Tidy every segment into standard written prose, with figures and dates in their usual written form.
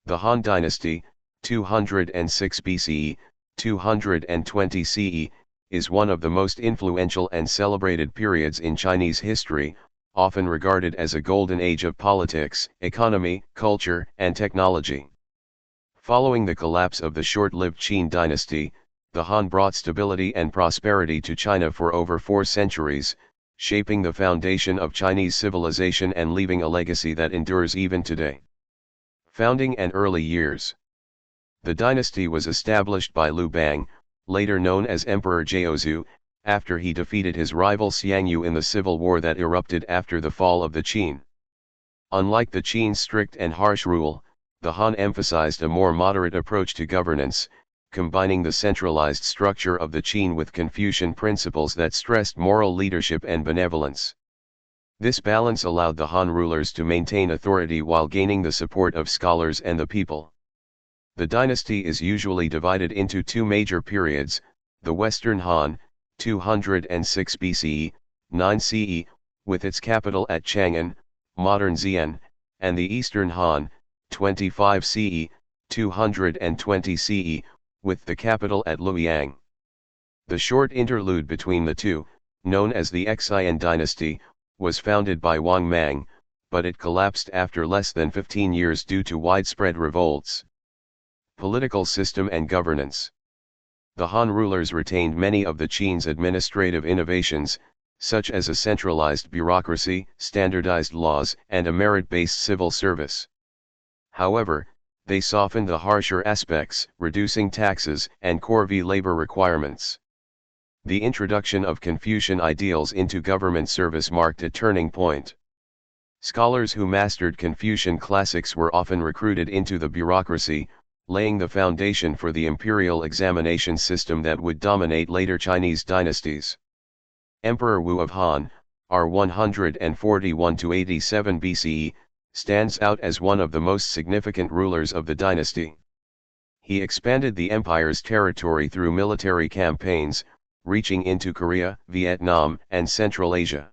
The Han Dynasty, 206 BCE, 220 CE, is one of the most influential and celebrated periods in Chinese history, often regarded as a golden age of politics, economy, culture, and technology. Following the collapse of the short-lived Qin dynasty, the Han brought stability and prosperity to China for over 4 centuries, shaping the foundation of Chinese civilization and leaving a legacy that endures even today. Founding and early years. The dynasty was established by Liu Bang, later known as Emperor Jiaozu, after he defeated his rival Xiangyu in the civil war that erupted after the fall of the Qin. Unlike the Qin's strict and harsh rule, the Han emphasized a more moderate approach to governance, combining the centralized structure of the Qin with Confucian principles that stressed moral leadership and benevolence. This balance allowed the Han rulers to maintain authority while gaining the support of scholars and the people. The dynasty is usually divided into 2 major periods: the Western Han, 206 BCE, 9 CE, with its capital at Chang'an, modern Xi'an, and the Eastern Han, 25 CE, 220 CE, with the capital at Luoyang. The short interlude between the two, known as the Xian dynasty, was founded by Wang Mang, but it collapsed after less than 15 years due to widespread revolts. Political system and governance. The Han rulers retained many of the Qin's administrative innovations, such as a centralized bureaucracy, standardized laws, and a merit-based civil service. However, they softened the harsher aspects, reducing taxes and corvée labor requirements. The introduction of Confucian ideals into government service marked a turning point. Scholars who mastered Confucian classics were often recruited into the bureaucracy, laying the foundation for the imperial examination system that would dominate later Chinese dynasties. Emperor Wu of Han, r. 141–87 BCE, stands out as one of the most significant rulers of the dynasty. He expanded the empire's territory through military campaigns, reaching into Korea, Vietnam, and Central Asia.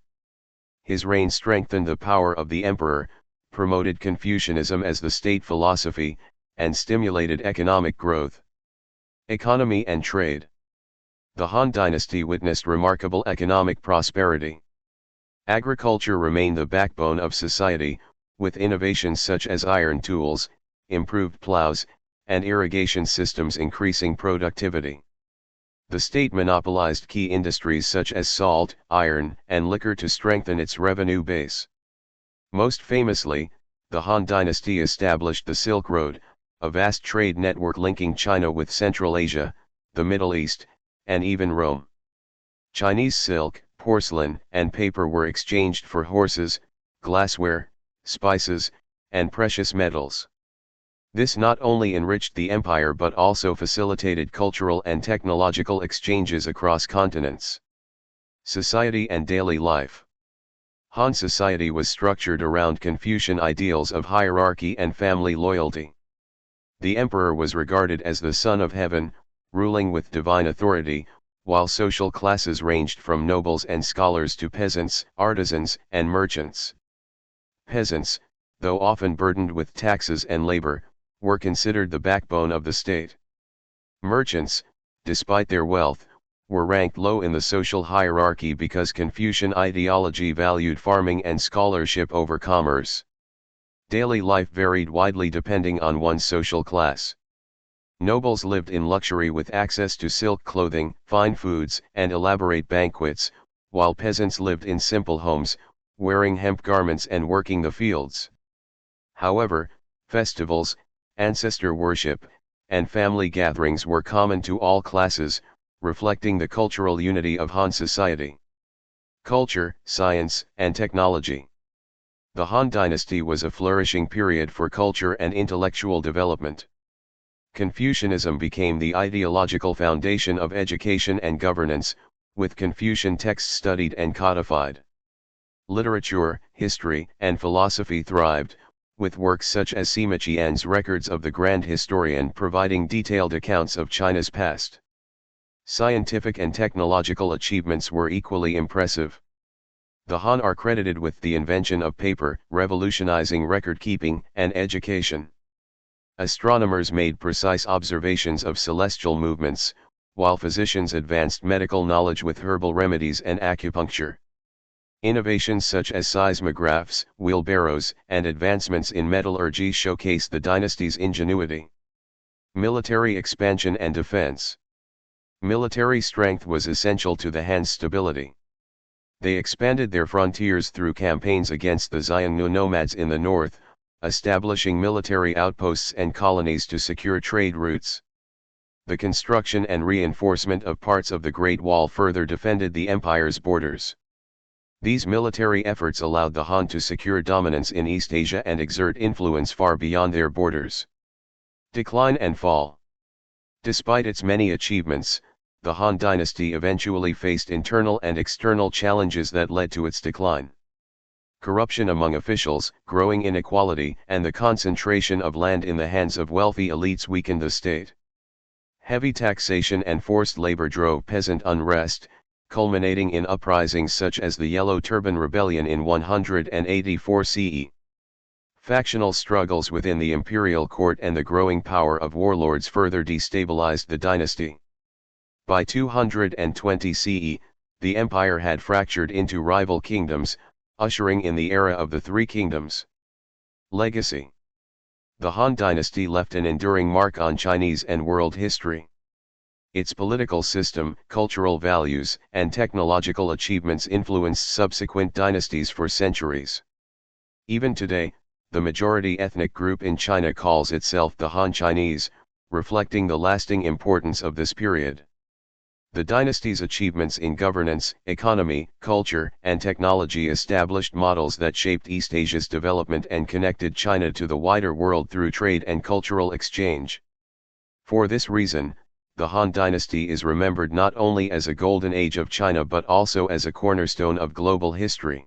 His reign strengthened the power of the emperor, promoted Confucianism as the state philosophy, and stimulated economic growth. Economy and trade. The Han dynasty witnessed remarkable economic prosperity. Agriculture remained the backbone of society, with innovations such as iron tools, improved plows, and irrigation systems increasing productivity. The state monopolized key industries such as salt, iron, and liquor to strengthen its revenue base. Most famously, the Han dynasty established the Silk Road, a vast trade network linking China with Central Asia, the Middle East, and even Rome. Chinese silk, porcelain, and paper were exchanged for horses, glassware, spices, and precious metals. This not only enriched the empire but also facilitated cultural and technological exchanges across continents. Society and daily life. Han society was structured around Confucian ideals of hierarchy and family loyalty. The emperor was regarded as the son of heaven, ruling with divine authority, while social classes ranged from nobles and scholars to peasants, artisans, and merchants. Peasants, though often burdened with taxes and labor, were considered the backbone of the state. Merchants, despite their wealth, were ranked low in the social hierarchy because Confucian ideology valued farming and scholarship over commerce. Daily life varied widely depending on one's social class. Nobles lived in luxury with access to silk clothing, fine foods, and elaborate banquets, while peasants lived in simple homes, wearing hemp garments and working the fields. However, festivals, ancestor worship, and family gatherings were common to all classes, reflecting the cultural unity of Han society. Culture, science, and technology. The Han dynasty was a flourishing period for culture and intellectual development. Confucianism became the ideological foundation of education and governance, with Confucian texts studied and codified. Literature, history, and philosophy thrived, with works such as Sima Qian's Records of the Grand Historian providing detailed accounts of China's past. Scientific and technological achievements were equally impressive. The Han are credited with the invention of paper, revolutionizing record-keeping and education. Astronomers made precise observations of celestial movements, while physicians advanced medical knowledge with herbal remedies and acupuncture. Innovations such as seismographs, wheelbarrows, and advancements in metallurgy showcase the dynasty's ingenuity. Military expansion and defense. Military strength was essential to the Han's stability. They expanded their frontiers through campaigns against the Xiongnu nomads in the north, establishing military outposts and colonies to secure trade routes. The construction and reinforcement of parts of the Great Wall further defended the empire's borders. These military efforts allowed the Han to secure dominance in East Asia and exert influence far beyond their borders. Decline and fall. Despite its many achievements, the Han dynasty eventually faced internal and external challenges that led to its decline. Corruption among officials, growing inequality, and the concentration of land in the hands of wealthy elites weakened the state. Heavy taxation and forced labor drove peasant unrest, culminating in uprisings such as the Yellow Turban Rebellion in 184 CE. Factional struggles within the imperial court and the growing power of warlords further destabilized the dynasty. By 220 CE, the empire had fractured into rival kingdoms, ushering in the era of the Three Kingdoms. Legacy. The Han dynasty left an enduring mark on Chinese and world history. Its political system, cultural values, and technological achievements influenced subsequent dynasties for centuries. Even today, the majority ethnic group in China calls itself the Han Chinese, reflecting the lasting importance of this period. The dynasty's achievements in governance, economy, culture, and technology established models that shaped East Asia's development and connected China to the wider world through trade and cultural exchange. For this reason, the Han dynasty is remembered not only as a golden age of China but also as a cornerstone of global history.